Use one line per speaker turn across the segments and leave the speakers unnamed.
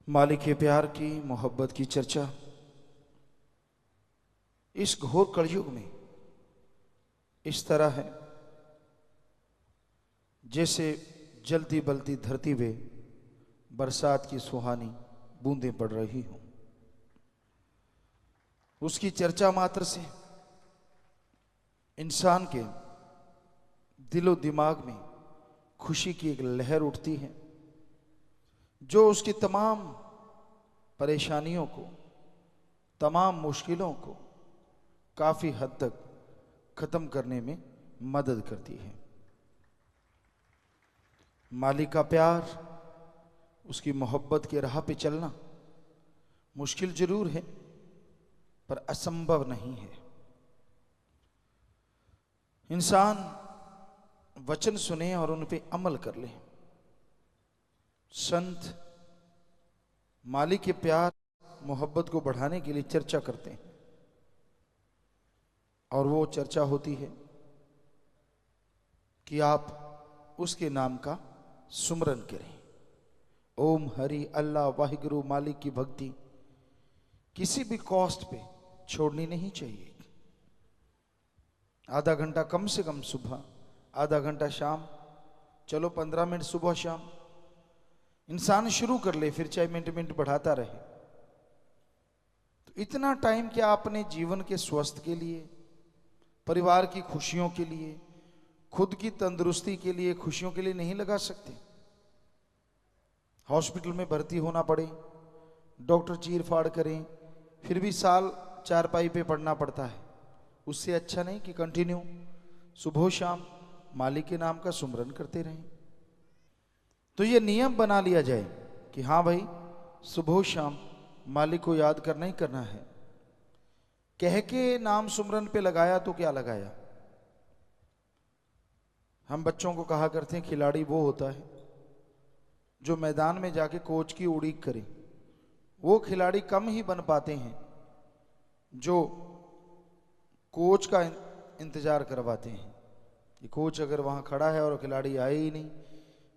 मालिक प्यार की मोहब्बत की चर्चा इस घोर कलयुग में इस तरह है जैसे जलती बलती धरती पे बरसात की सुहानी बूंदें पड़ रही हों। उसकी चर्चा मात्र से इंसान के दिलो दिमाग में खुशी की एक लहर उठती है जो उसकी तमाम परेशानियों को, तमाम मुश्किलों को काफी हद तक खत्म करने में मदद करती है। मालिक का प्यार, उसकी मोहब्बत के राह पे चलना मुश्किल जरूर है पर असंभव नहीं है। इंसान वचन सुने और उन पे अमल कर ले। संत मालिक के प्यार मोहब्बत को बढ़ाने के लिए चर्चा करते हैं और वो चर्चा होती है कि आप उसके नाम का सुमरन करें। ओम हरि अल्लाह वाहिगुरु मालिक की भक्ति किसी भी कॉस्ट पे छोड़नी नहीं चाहिए। आधा घंटा कम से कम सुबह, आधा घंटा शाम, चलो 15 मिनट सुबह शाम इंसान शुरू कर ले, फिर चाहे मिनट मिनट बढ़ाता रहे। तो इतना टाइम क्या अपने जीवन के स्वस्थ के लिए, परिवार की खुशियों के लिए, खुद की तंदुरुस्ती के लिए, खुशियों के लिए नहीं लगा सकते? हॉस्पिटल में भर्ती होना पड़े, डॉक्टर चीर फाड़ करें, फिर भी साल चारपाई पे पड़ना पड़ता है। उससे अच्छा नहीं कि कंटिन्यू सुबह शाम मालिक के नाम का सुमरन करते रहें। तो ये नियम बना लिया जाए कि हाँ भाई, सुबह शाम मालिक को याद करना ही करना है। कह के नाम सुमरन पे लगाया तो क्या लगाया? हम बच्चों को कहा करते हैं खिलाड़ी वो होता है जो मैदान में जाके कोच की उड़ीक करे। वो खिलाड़ी कम ही बन पाते हैं जो कोच का इंतजार करवाते हैं कि कोच अगर वहां खड़ा है और खिलाड़ी आए ही नहीं,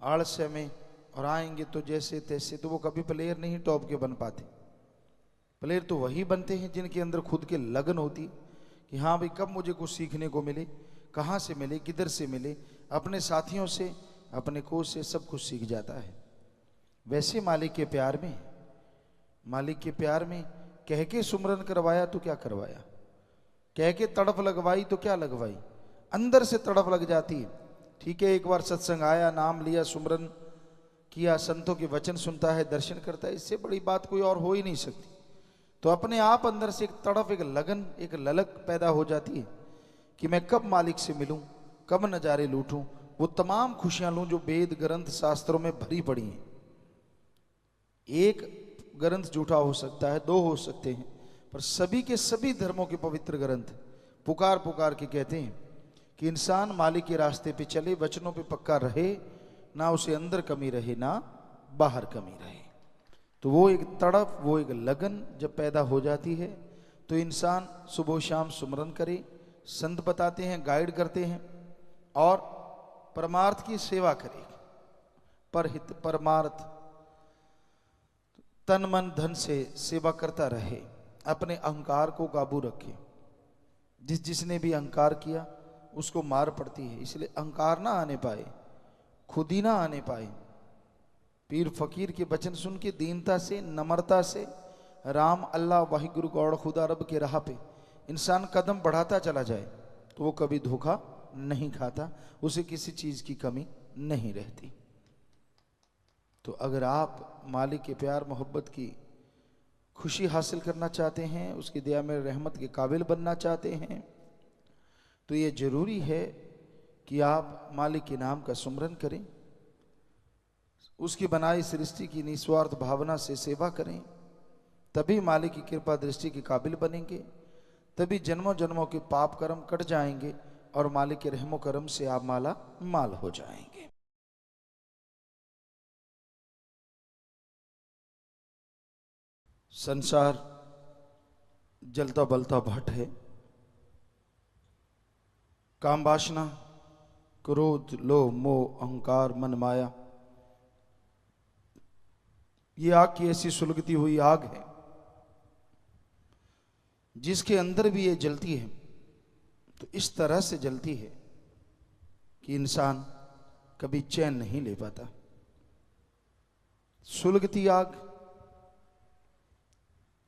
आलस्य में, और आएंगे तो जैसे तैसे, तो वो कभी प्लेयर नहीं टॉप के बन पाते। प्लेयर तो वही बनते हैं जिनके अंदर खुद के लगन होती है कि हाँ भाई, कब मुझे कुछ सीखने को मिले, कहाँ से मिले, किधर से मिले, अपने साथियों से, अपने कोच से सब कुछ सीख जाता है। वैसे मालिक के प्यार में, मालिक के प्यार में कह के सुमरन करवाया तो क्या करवाया, कह के तड़प लगवाई तो क्या लगवाई, अंदर से तड़प लग जाती है। ठीक है, एक बार सत्संग आया, नाम लिया, सुमरन किया, संतों के वचन सुनता है, दर्शन करता है, इससे बड़ी बात कोई और हो ही नहीं सकती। तो अपने आप अंदर से एक तड़प, एक लगन, एक ललक पैदा हो जाती है कि मैं कब मालिक से मिलूं, कब नजारे लूटूं, वो तमाम खुशियां लूं जो वेद ग्रंथ शास्त्रों में भरी पड़ी हैं। एक ग्रंथ झूठा हो सकता है, दो हो सकते हैं, पर सभी के सभी धर्मों के पवित्र ग्रंथ पुकार पुकार के कहते हैं कि इंसान मालिक के रास्ते पे चले, वचनों पे पक्का रहे, ना उसे अंदर कमी रहे ना बाहर कमी रहे। तो वो एक तड़प, वो एक लगन जब पैदा हो जाती है तो इंसान सुबह शाम सुमरन करे। संत बताते हैं, गाइड करते हैं, और परमार्थ की सेवा करे। परहित परमार्थ तन मन धन से सेवा करता रहे, अपने अहंकार को काबू रखे। जिसने भी अहंकार किया उसको मार पड़ती है, इसलिए अहंकार ना आने पाए, खुद ही ना आने पाए। पीर फकीर के वचन सुन के दीनता से, नम्रता से, राम अल्लाह वाहिगुरु गौड़ खुदा रब के राह पे इंसान कदम बढ़ाता चला जाए तो वो कभी धोखा नहीं खाता, उसे किसी चीज की कमी नहीं रहती। तो अगर आप मालिक के प्यार मोहब्बत की खुशी हासिल करना चाहते हैं, उसकी दया में रहमत के काबिल बनना चाहते हैं, तो ये जरूरी है कि आप मालिक के नाम का सुमरन करें, उसकी बनाई सृष्टि की निस्वार्थ भावना से सेवा करें। तभी मालिक की कृपा दृष्टि के काबिल बनेंगे, तभी जन्मों जन्मों के पाप कर्म कट जाएंगे और मालिक के रहमो करम से आप माला माल हो जाएंगे। संसार जलता बलता भट्ट है। काम वासना, क्रोध, लोभ, मोह, अहंकार, मन माया, ये आग की ऐसी सुलगती हुई आग है जिसके अंदर भी ये जलती है तो इस तरह से जलती है कि इंसान कभी चैन नहीं ले पाता। सुलगती आग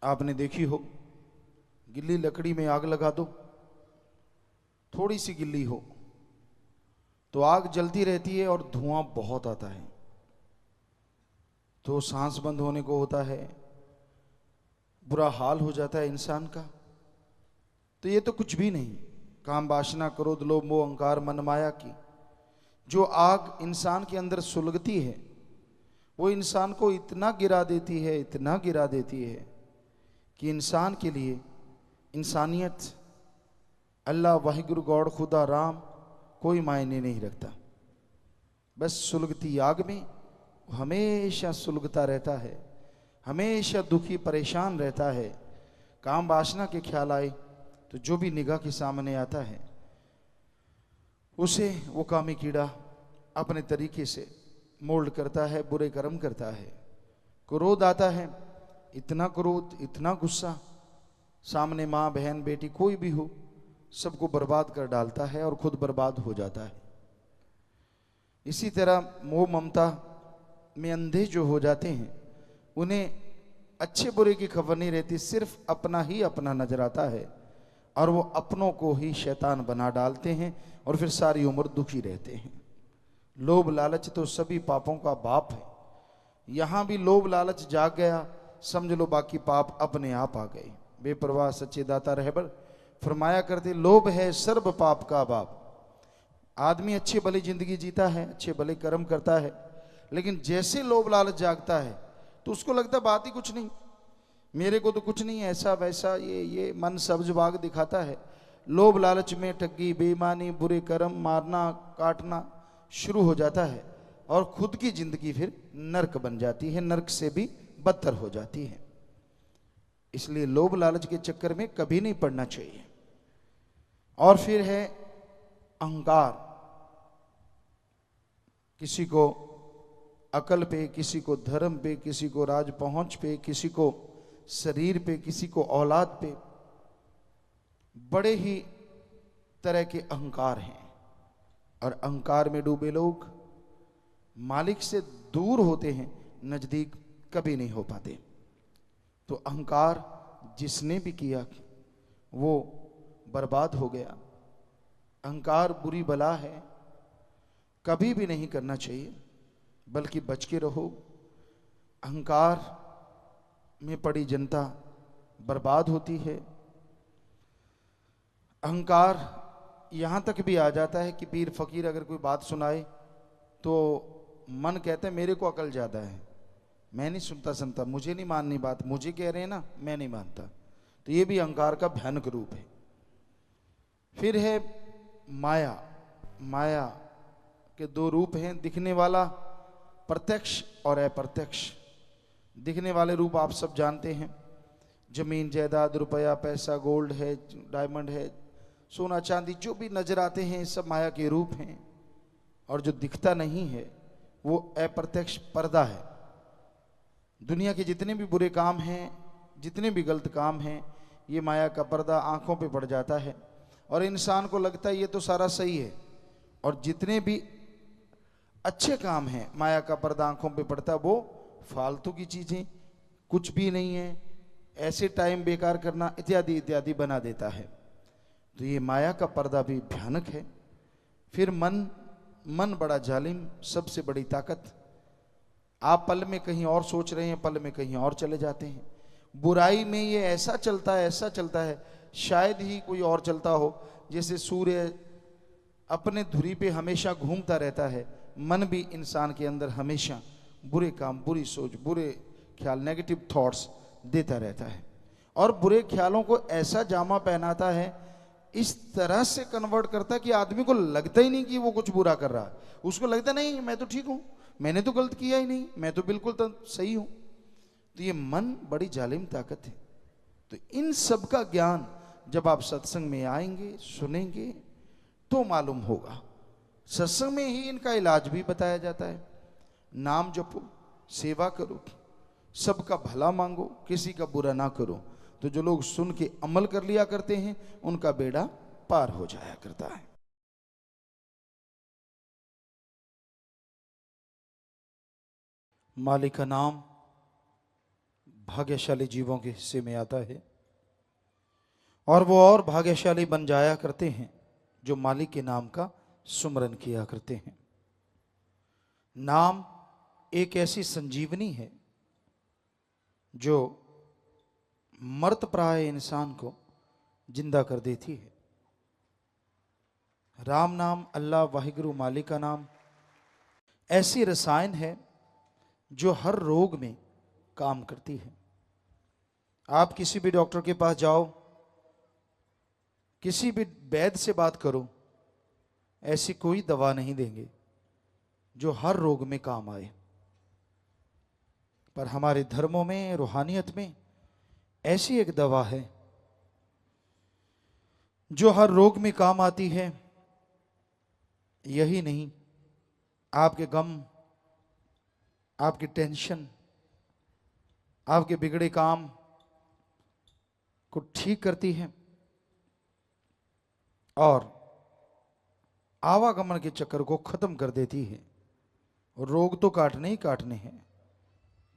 आपने देखी हो, गिल्ली लकड़ी में आग लगा दो, थोड़ी सी गिल्ली हो तो आग जलती रहती है और धुआं बहुत आता है, तो सांस बंद होने को होता है, बुरा हाल हो जाता है इंसान का। तो ये तो कुछ भी नहीं, काम वासना क्रोध लोभ मोह अहंकार मन माया की जो आग इंसान के अंदर सुलगती है वो इंसान को इतना गिरा देती है, इतना गिरा देती है कि इंसान के लिए इंसानियत, अल्लाह वाहिगुरु गॉड खुदा राम कोई मायने नहीं रखता। बस सुलगती आग में हमेशा सुलगता रहता है, हमेशा दुखी परेशान रहता है। काम वासना के ख्याल आए तो जो भी निगाह के सामने आता है उसे वो कामी कीड़ा अपने तरीके से मोल्ड करता है, बुरे कर्म करता है। क्रोध आता है, इतना क्रोध, इतना गुस्सा, सामने माँ बहन बेटी कोई भी हो सबको बर्बाद कर डालता है और खुद बर्बाद हो जाता है। इसी तरह मोह ममता में अंधे जो हो जाते हैं उन्हें अच्छे बुरे की खबर नहीं रहती, सिर्फ अपना ही अपना नजर आता है और वो अपनों को ही शैतान बना डालते हैं और फिर सारी उम्र दुखी रहते हैं। लोभ लालच तो सभी पापों का बाप है। यहां भी लोभ लालच जाग गया, समझ लो बाकी पाप अपने आप आ गए। बेपरवाह सच्चे दाता रहबर फरमाया करते, लोभ है सर्व पाप का बाप। आदमी अच्छी भली जिंदगी जीता है, अच्छे भले कर्म करता है, लेकिन जैसे लोभ लालच जागता है तो उसको लगता है बात ही कुछ नहीं, मेरे को तो कुछ नहीं, ऐसा वैसा, ये मन सब्ज बाग दिखाता है। लोभ लालच में ठगी बेईमानी बुरे कर्म मारना काटना शुरू हो जाता है और खुद की जिंदगी फिर नरक बन जाती है, नरक से भी बदतर हो जाती है। इसलिए लोभ लालच के चक्कर में कभी नहीं पड़ना चाहिए। और फिर है अहंकार, किसी को अकल पे, किसी को धर्म पे, किसी को राज पहुंच पे, किसी को शरीर पे, किसी को औलाद पे, बड़े ही तरह के अहंकार हैं। और अहंकार में डूबे लोग मालिक से दूर होते हैं, नजदीक कभी नहीं हो पाते। तो अहंकार जिसने भी किया वो बर्बाद हो गया। अहंकार बुरी बला है, कभी भी नहीं करना चाहिए, बल्कि बच के रहो। अहंकार में पड़ी जनता बर्बाद होती है। अहंकार यहां तक भी आ जाता है कि पीर फकीर अगर कोई बात सुनाए तो मन कहता है मेरे को अकल ज्यादा है, मैं नहीं सुनता, मुझे नहीं माननी बात, मुझे कह रहे हैं ना, मैं नहीं मानता। तो ये भी अहंकार का भयानक रूप है। फिर है माया। माया के दो रूप हैं, दिखने वाला प्रत्यक्ष और अप्रत्यक्ष। दिखने वाले रूप आप सब जानते हैं, जमीन जायदाद रुपया पैसा गोल्ड है डायमंड है सोना चांदी जो भी नजर आते हैं सब माया के रूप हैं। और जो दिखता नहीं है वो अप्रत्यक्ष पर्दा है। दुनिया के जितने भी बुरे काम हैं, जितने भी गलत काम हैं, ये माया का पर्दा आंखों पे पड़ जाता है और इंसान को लगता है ये तो सारा सही है। और जितने भी अच्छे काम हैं माया का पर्दा आंखों पे पड़ता, वो फालतू की चीजें, कुछ भी नहीं है, ऐसे टाइम बेकार करना इत्यादि इत्यादि बना देता है। तो ये माया का पर्दा भी भयानक है। फिर मन बड़ा जालिम, सबसे बड़ी ताकत। आप पल में कहीं और सोच रहे हैं, पल में कहीं और चले जाते हैं। बुराई में ये ऐसा चलता है, ऐसा चलता है, शायद ही कोई और चलता हो। जैसे सूर्य अपने धुरी पे हमेशा घूमता रहता है, मन भी इंसान के अंदर हमेशा बुरे काम, बुरी सोच, बुरे ख्याल, नेगेटिव थॉट्स देता रहता है और बुरे ख्यालों को ऐसा जामा पहनाता है, इस तरह से कन्वर्ट करता है कि आदमी को लगता ही नहीं कि वो कुछ बुरा कर रहा है। उसको लगता नहीं मैं तो ठीक हूं, मैंने तो गलत किया ही नहीं, मैं तो बिल्कुल तो सही हूं। तो ये मन बड़ी जालिम ताकत है। तो इन सब का ज्ञान जब आप सत्संग में आएंगे, सुनेंगे तो मालूम होगा। सत्संग में ही इनका इलाज भी बताया जाता है। नाम जपो, सेवा करो, सबका भला मांगो, किसी का बुरा ना करो। तो जो लोग सुन के अमल कर लिया करते हैं उनका बेड़ा पार हो जाया करता है। मालिक का नाम भाग्यशाली जीवों के हिस्से में आता है और वो और भाग्यशाली बन जाया करते हैं जो मालिक के नाम का सुमरन किया करते हैं। नाम एक ऐसी संजीवनी है जो मर्त प्राय इंसान को जिंदा कर देती है। राम नाम, अल्लाह वाहिगुरु मालिक का नाम ऐसी रसायन है जो हर रोग में काम करती है। आप किसी भी डॉक्टर के पास जाओ, किसी भी वैद्य से बात करो, ऐसी कोई दवा नहीं देंगे जो हर रोग में काम आए। पर हमारे धर्मों में, रूहानियत में ऐसी एक दवा है जो हर रोग में काम आती है। यही नहीं, आपके गम, आपकी टेंशन, आपके बिगड़े काम को ठीक करती है और आवागमन के चक्कर को खत्म कर देती है। और रोग तो काटने ही काटने हैं।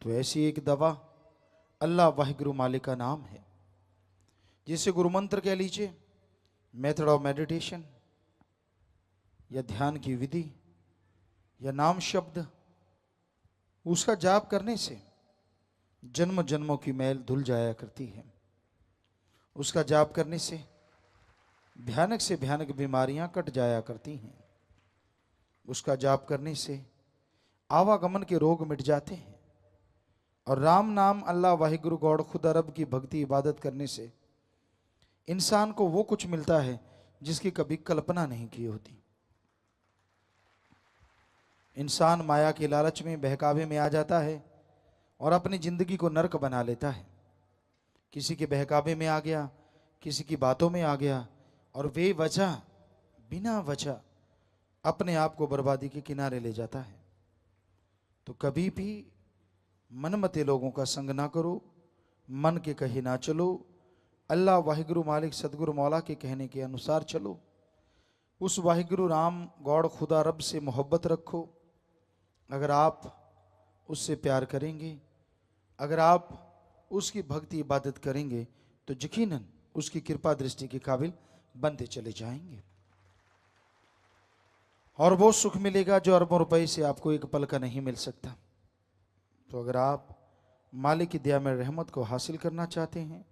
तो ऐसी एक दवा अल्लाह वाहिगुरु मालिक का नाम है, जिसे गुरु मंत्र कह लीजिए, मेथड ऑफ मेडिटेशन या ध्यान की विधि या नाम शब्द, उसका जाप करने से जन्म जन्मों की मैल धुल जाया करती है। उसका जाप करने से भयानक से भयानक बीमारियां कट जाया करती हैं। उसका जाप करने से आवागमन के रोग मिट जाते हैं। और राम नाम, अल्लाह वाहिगुरु गॉड खुदा रब की भक्ति इबादत करने से इंसान को वो कुछ मिलता है जिसकी कभी कल्पना नहीं की होती। इंसान माया के लालच में, बहकावे में आ जाता है और अपनी जिंदगी को नरक बना लेता है। किसी के बहकावे में आ गया, किसी की बातों में आ गया और बेवजह, बिना वजह अपने आप को बर्बादी के किनारे ले जाता है। तो कभी भी मनमते लोगों का संग ना करो, मन के कहे ना चलो, अल्लाह वाहिगुरु मालिक सदगुरु मौला के कहने के अनुसार चलो। उस वाहिगुरु राम गॉड खुदा रब से मोहब्बत रखो। अगर आप उससे प्यार करेंगे, अगर आप उसकी भक्ति इबादत करेंगे तो यकीनन उसकी कृपा दृष्टि के काबिल बनते चले जाएंगे और वो सुख मिलेगा जो अरबों रुपए से आपको एक पल का नहीं मिल सकता। तो अगर आप मालिक की दया में रहमत को हासिल करना चाहते हैं,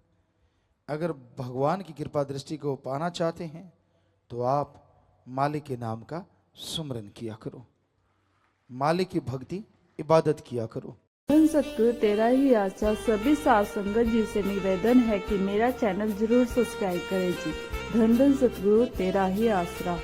अगर भगवान की कृपा दृष्टि को पाना चाहते हैं, तो आप मालिक के नाम का सुमरन किया करो, मालिक की भक्ति इबादत किया करो।
धन सतगुरु तेरा ही आशा सभी साध संगत जी से निवेदन है कि मेरा चैनल जरूर सब्सक्राइब करें जी। धन धन सतगुरु तेरा ही आसरा।